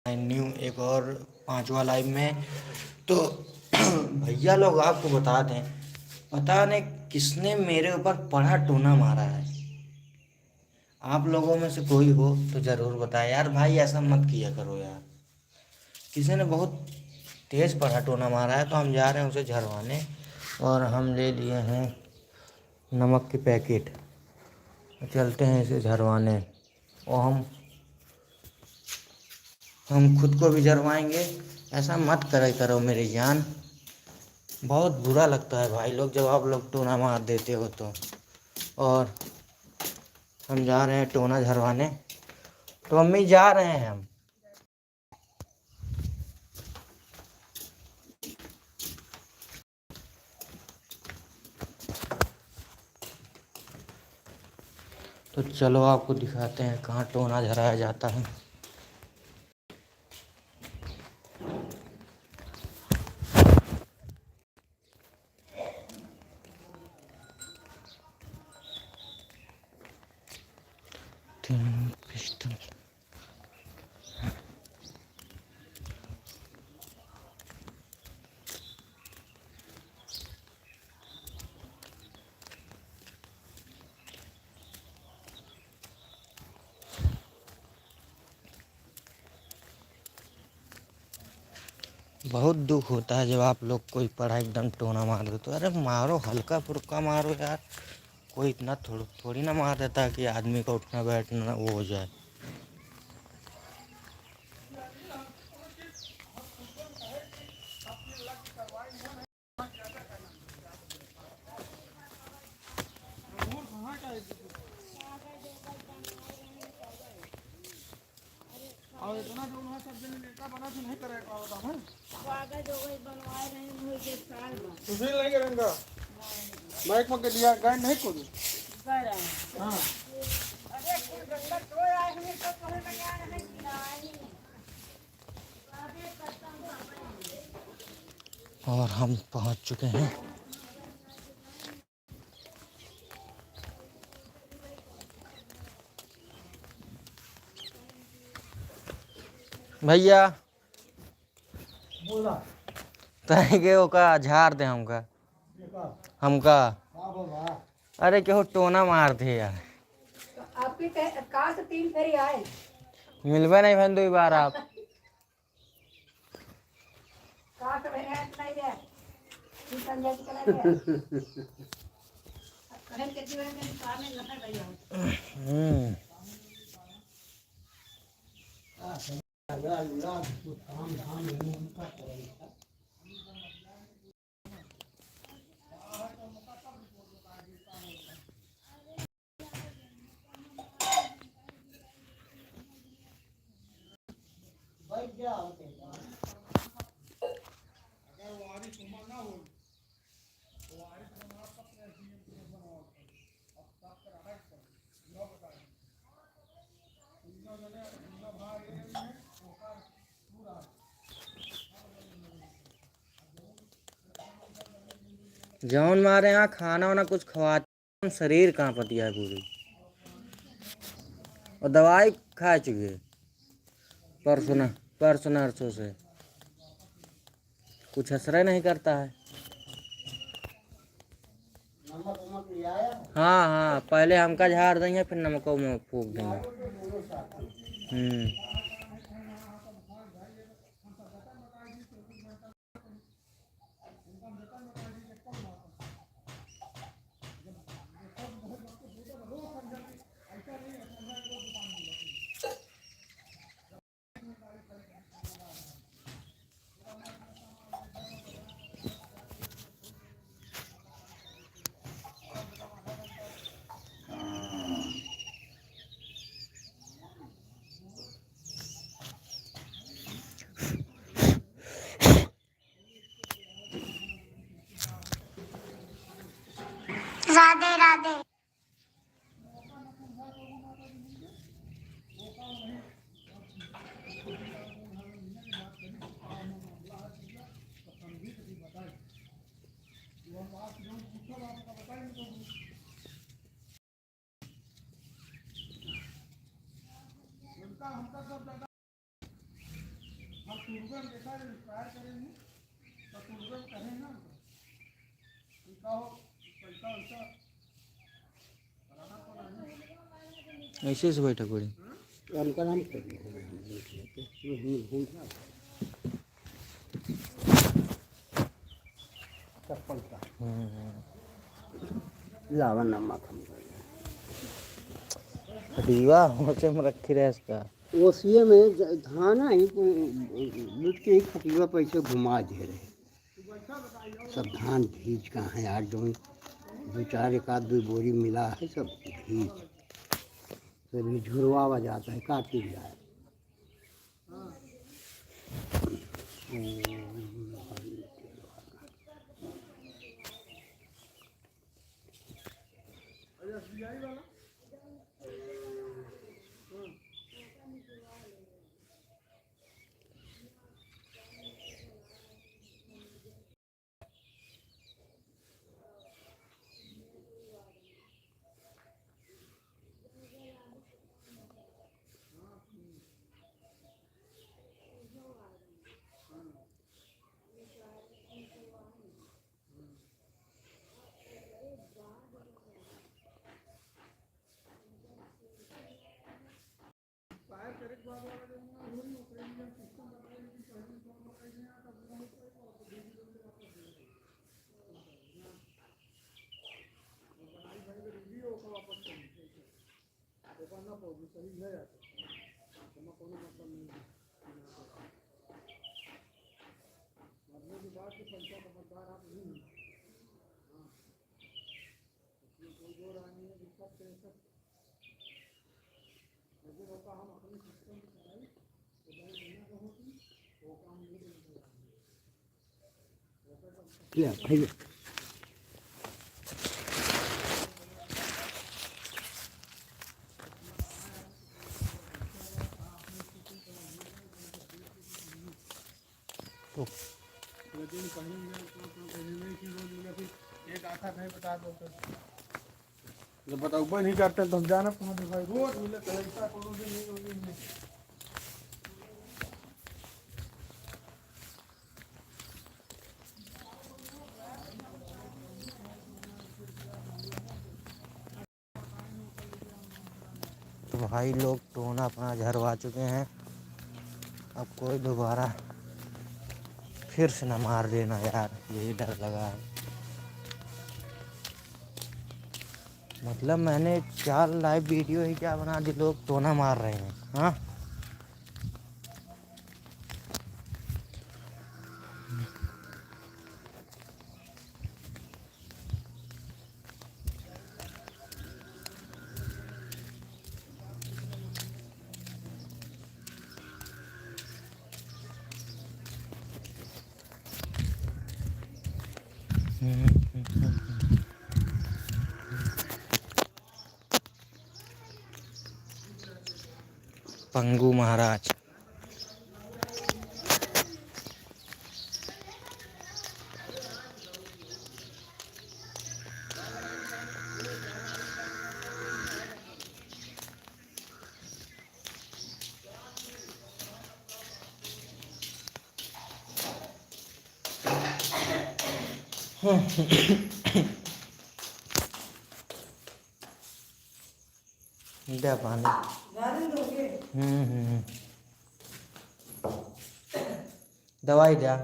New एक और पांचवा लाइव में। तो भैया लोग आपको बता दें, पता नहीं किसने मेरे ऊपर बड़ा टोना मारा है। आप लोगों में से कोई हो तो ज़रूर बताए यार, भाई ऐसा मत किया करो यार। किसी ने बहुत तेज़ पड़ा टोना मारा है, तो हम जा रहे हैं उसे झरवाने। और हम ले लिए हैं नमक के पैकेट, चलते हैं इसे झरवाने। और हम खुद को भी झरवाएंगे। ऐसा मत करे करो मेरी जान, बहुत बुरा लगता है भाई लोग जब आप लोग टोना मार देते हो तो। और हम जा रहे हैं टोना झरवाने, तो मम्मी जा रहे हैं हम। तो चलो आपको दिखाते हैं कहाँ टोना झराया जाता है। तीन पिस्टल। बहुत दुख होता है जब आप लोग कोई पढ़ा एकदम टोना मार दो तो। अरे मारो, हल्का फुल्का मारो यार। कोई इतना थोड़ी ना मार देता है कि आदमी का उठना बैठना वो हो जाए। और इतना जो उन्होंने सब दिन नेता बना तो नहीं करेगा होता है। वादा जो कोई बनवाए रहे हैं वो के साल में तू भी नहीं करेंगे। बाइक में लिया गए नहीं कोई कर रहे हैं। हां अरे कोई गंदा तो आए हैं तो कहने लगा नहीं नहीं और हम पहुंच चुके हैं। भैया बोला तय ओका झाड़ दे हमका हमका। अरे क्यों टोना मार दे यार। तो आपकी कहाँ से 3 फेरी आए मिलवे नहीं भाई 2 बार आप कहाँ से नहीं है संजय जी चला गया कहीं कितनी बार के कार में लगा भैया। जौन मारे यहाँ खाना वाना कुछ खवाते शरीर कहाँ पतिया है पूरी। और दवाई खा चुके परसों नरसों से कुछ असर नहीं करता है। हाँ हाँ, पहले हमका झाड़ देंगे फिर नमक में फूक देंगे। ऐसे से बैठा कोई उनका नाम चप्पल का लावा नमक हम रीवा होचे में रखी रहे इसका ओसिए में धाना ही लुट के ही खटिया पैसे घुमा दे रहे सब धान भीज का है यार जो दो चार एक आध दो बोरी मिला है सब भीज तो झुरवा बजाता है काटी जाए क्या भैया जब बताओ ऊपर नहीं करते तो हम जाना पहुंच भाई रोज मिले तो ऐसा कोनो दिन नहीं तो भाई लोग टोना अपना झरवा चुके हैं। अब कोई दोबारा फिर से न मार देना यार, यही डर लगा है। मतलब मैंने 4 लाइव वीडियो ही क्या बना दी, लोग टोना मार रहे हैं। हाँ पंगू महाराज दे पानी। दवाई दिया।